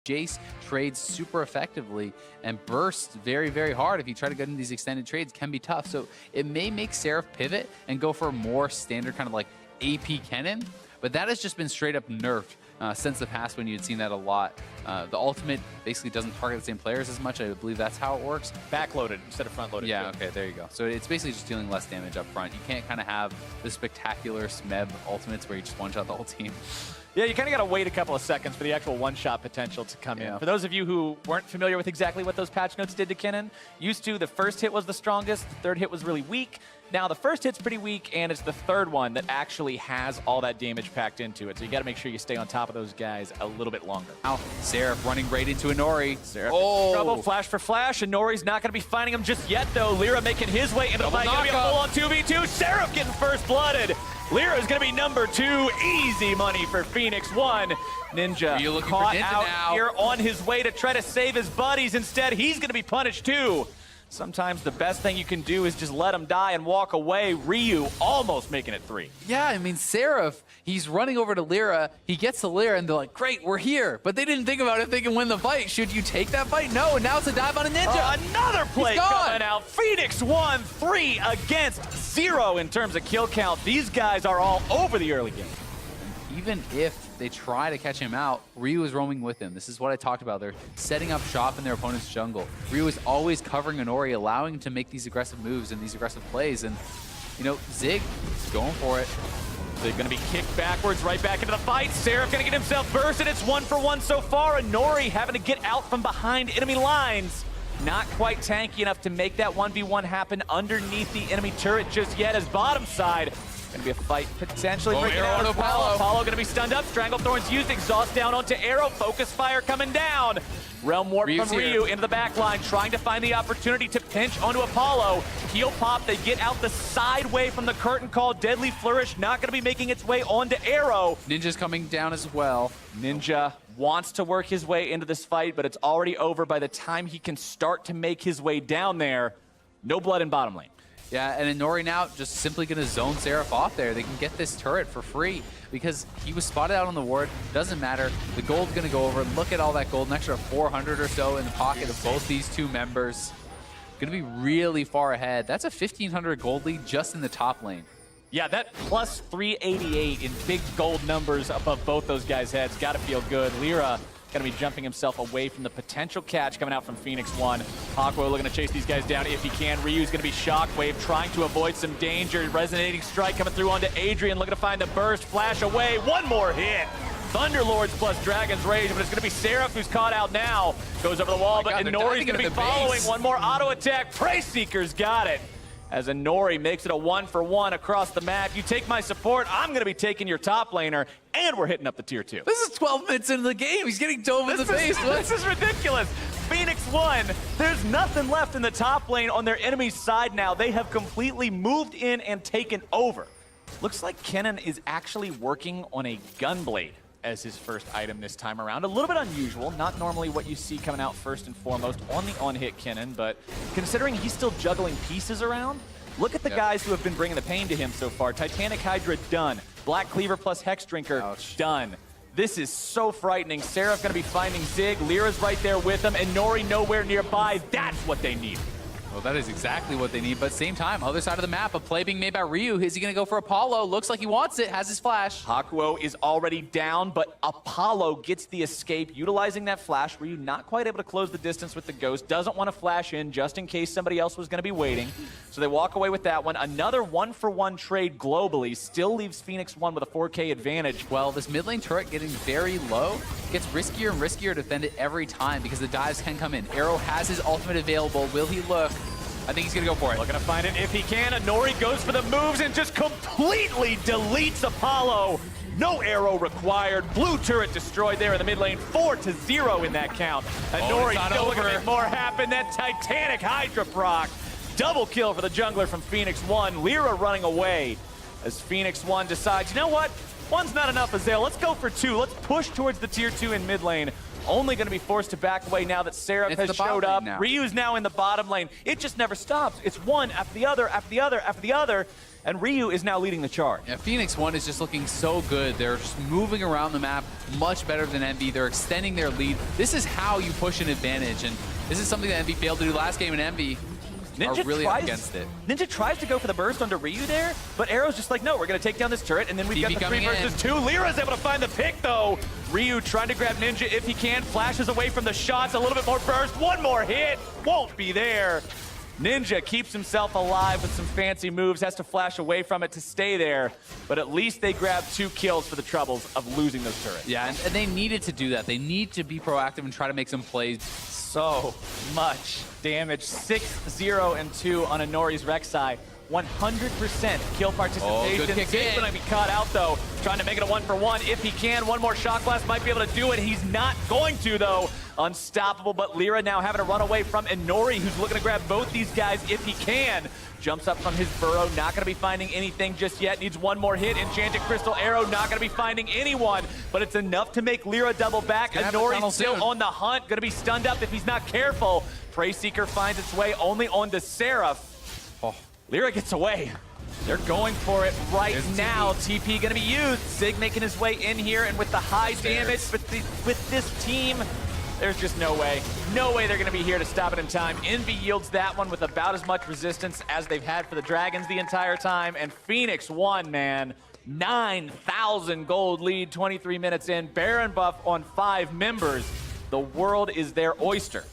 Jace trades super effectively and bursts very, very hard. If you try to get into these extended trades, can be tough. So it may make Seraph pivot and go for a more standard kind of like AP Kennen, but that has just been straight up nerfed since the past when you had seen that a lot. The ultimate basically doesn't target the same players as much. I believe that's how it works. Backloaded instead of front-loaded. Yeah, okay, there you go. So it's basically just dealing less damage up front. You can't kind of have the spectacular Smeb ultimates where you just one-shot the whole team. Yeah, you kind of got to wait a couple of seconds for the actual one-shot potential to come in. For those of you who weren't familiar with exactly what those patch notes did to Kennen, used to the first hit was the strongest, the third hit was really weak. Now the first hit's pretty weak, and it's the third one that actually has all that damage packed into it. So you got to make sure you stay on top of those guys a little bit longer. Now, Seraph running right into Inori. Seraph in trouble, flash for flash. Inori's not going to be finding him just yet, though. Lyra making his way into the fight. Going to be a full-on 2v2. Seraph getting first-blooded. Lyra is going to be number 2. Easy money for Phoenix 1. Ninja caught out here on his way to try to save his buddies. Instead, he's going to be punished too. Sometimes the best thing you can do is just let him die and walk away. Ryu almost making it 3. Yeah, I mean, Seraph, he's running over to Lyra. He gets to Lyra, and they're like, great, we're here. But they didn't think about if they can win the fight. Should you take that fight? No, and now it's a dive on a Ninja. Another play coming out. Phoenix 1, 3 against 0 in terms of kill count. These guys are all over the early game. Even if they try to catch him out, Ryu is roaming with him. This is what I talked about. They're setting up shop in their opponent's jungle. Ryu is always covering Inori, allowing him to make these aggressive moves and these aggressive plays. And, you know, Zig is going for it. They're going to be kicked backwards, right back into the fight. Seraph going to get himself bursted. It's 1-for-1 so far. Inori having to get out from behind enemy lines. Not quite tanky enough to make that 1v1 happen underneath the enemy turret just yet, as bottom side. Going to be a fight potentially breaking out. Apollo going to be stunned up. Stranglethorn's used. Exhaust down onto Arrow. Focus fire coming down. Realm Warp from Ryu into the back line, trying to find the opportunity to pinch onto Apollo. Heel pop. They get out the sideway from the curtain call. Deadly Flourish not going to be making its way onto Arrow. Ninja's coming down as well. Ninja wants to work his way into this fight, but it's already over by the time he can start to make his way down there. No blood in bottom lane. Yeah, and Inori now just simply going to zone Seraph off there. They can get this turret for free because he was spotted out on the ward. Doesn't matter. The gold's going to go over. Look at all that gold, an extra 400 or so in the pocket of both these two members. Going to be really far ahead. That's a 1,500 gold lead just in the top lane. Yeah, that plus 388 in big gold numbers above both those guys' heads. Got to feel good. Lyra going to be jumping himself away from the potential catch coming out from Phoenix 1. Hakuo looking to chase these guys down if he can. Ryu's going to be Shockwave, trying to avoid some danger. Resonating Strike coming through onto Adrian, looking to find the burst. Flash away, one more hit. Thunderlords plus Dragon's Rage, but it's going to be Seraph who's caught out now. Goes over the wall, but Inori's going to be following. One more auto attack. Prey Seeker's got it. As Inori makes it a 1-for-1 across the map. You take my support, I'm going to be taking your top laner, and we're hitting up the tier 2. This is 12 minutes into the game. He's getting dove in the face. This is ridiculous. Phoenix 1, there's nothing left in the top lane on their enemy's side now. They have completely moved in and taken over. Looks like Kennen is actually working on a Gunblade as his first item this time around. A little bit unusual, not normally what you see coming out first and foremost on the on-hit Kennen, but considering he's still juggling pieces around, look at the guys who have been bringing the pain to him so far. Titanic Hydra, done. Black Cleaver plus Hex Drinker, done. This is so frightening. Seraph going to be finding Zig. Lyra's right there with him, and Nori nowhere nearby. That's what they need. Well, that is exactly what they need, but same time, other side of the map, a play being made by Ryu. Is he going to go for Apollo? Looks like he wants it, has his flash. Hakuo is already down, but Apollo gets the escape, utilizing that flash. Ryu not quite able to close the distance with the Ghost, doesn't want to flash in just in case somebody else was going to be waiting. So they walk away with that one. Another 1-for-1 trade globally still leaves Phoenix 1 with a 4K advantage. Well, this mid lane turret getting very low gets riskier and riskier to defend it every time because the dives can come in. Arrow has his ultimate available. Will he look? I think he's going to go for it. Looking to find it if he can. Inori goes for the moves and just completely deletes Apollo. No arrow required. Blue turret destroyed there in the mid lane. 4-0 in that count. Inori still looking to make more happen. That Titanic Hydra proc. Double kill for the jungler from Phoenix 1. Lyra running away as Phoenix 1 decides, you know what? One's not enough, Azale. Let's go for 2. Let's push towards the tier 2 in mid lane. Only going to be forced to back away now that Seraph has showed up. Ryu's now in the bottom lane. It just never stops. It's one after the other, after the other, after the other. and Ryu is now leading the charge. Yeah, Phoenix One is just looking so good. They're just moving around the map much better than Envy. They're extending their lead. This is how you push an advantage, and this is something that Envy failed to do last game, and Envy are really up against it. Ninja tries to go for the burst onto Ryu there, but Arrow's just like, no, we're going to take down this turret, and then we've got the 3 versus 2. Lyra's able to find the pick, though. Ryu trying to grab Ninja if he can, flashes away from the shots, a little bit more burst, one more hit, won't be there. Ninja keeps himself alive with some fancy moves, has to flash away from it to stay there, but at least they grab 2 kills for the troubles of losing those turrets. Yeah, and they needed to do that. They need to be proactive and try to make some plays. So much damage, 6-0 and 2 on Inori's Rek'Sai. 100% kill participation. Good kick Zig's in. gonna be caught out though, trying to make it a 1-for-1 if he can. One more shot blast might be able to do it. He's not going to though. Unstoppable, but Lyra now having to run away from Inori, who's looking to grab both these guys if he can. Jumps up from his burrow, not gonna be finding anything just yet. Needs one more hit. Enchanted Crystal Arrow, not gonna be finding anyone, but it's enough to make Lyra double back. Inori's still on the hunt, gonna be stunned up if he's not careful. Prey Seeker finds its way only onto Seraph. Oh. Lyra gets away. They're going for it right now. TP gonna be used. Zig making his way in here, and with the high damage, with this team, there's just no way. No way they're gonna be here to stop it in time. Envy yields that one with about as much resistance as they've had for the Dragons the entire time, and Phoenix won, man. 9,000 gold lead, 23 minutes in. Baron buff on 5 members. The world is their oyster.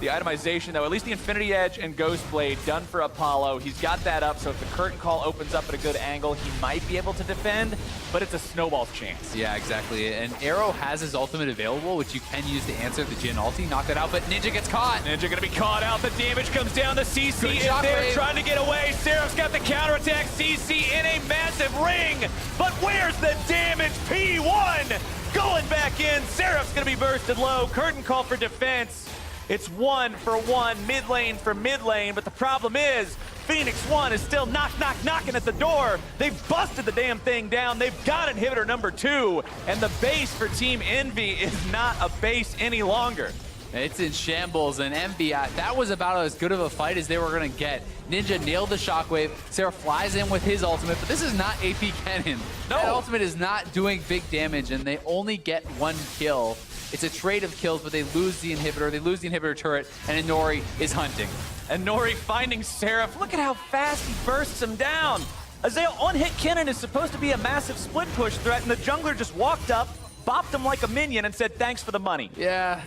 The itemization, though, at least the Infinity Edge and Ghost Blade done for Apollo. He's got that up, so if the curtain call opens up at a good angle, he might be able to defend, but it's a snowball's chance. Yeah, exactly. And Arrow has his ultimate available, which you can use to answer the Jhin ulti. Knock that out, but Ninja gets caught. Ninja gonna be caught out. The damage comes down. The CC is there trying to get away. Seraph's got the counterattack. CC in a massive ring, but where's the damage? P1 going back in. Seraph's gonna be bursted low. Curtain call for defense. It's 1-for-1, mid lane for mid lane, but the problem is Phoenix One is still knocking at the door. They've busted the damn thing down. They've got inhibitor number 2, and the base for Team Envy is not a base any longer. It's in shambles, and Envy, that was about as good of a fight as they were going to get. Ninja nailed the shockwave. Sarah flies in with his ultimate, but this is not AP Kennen. No. That ultimate is not doing big damage, and they only get 1 kill. It's a trade of kills, but they lose the inhibitor. They lose the inhibitor turret, and Inori is hunting. Inori finding Seraph. Look at how fast he bursts him down. Azale on-hit Kennen is supposed to be a massive split push threat, and the jungler just walked up, bopped him like a minion, and said, thanks for the money. Yeah.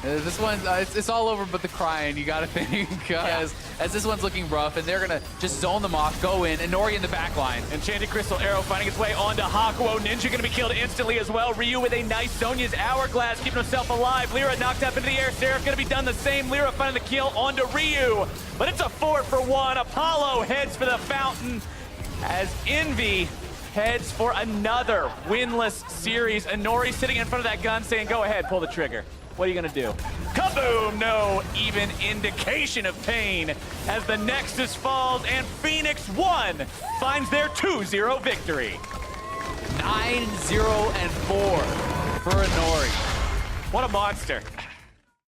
This one, it's all over but the crying, you gotta think, because as this one's looking rough, and they're gonna just zone them off, go in, and Nori in the back line. Enchanted Crystal Arrow finding its way onto Hakuo. Ninja gonna be killed instantly as well. Ryu with a nice Sonya's Hourglass, keeping himself alive. Lyra knocked up into the air. Seraph gonna be done the same. Lyra finding the kill onto Ryu, but it's a 4-for-1. Apollo heads for the fountain as Envy heads for another winless series. Inori sitting in front of that gun saying, go ahead, pull the trigger. What are you gonna do? Kaboom! No even indication of pain as the Nexus falls and Phoenix One finds their 2-0 victory. 9-0-4 for Inori. What a monster.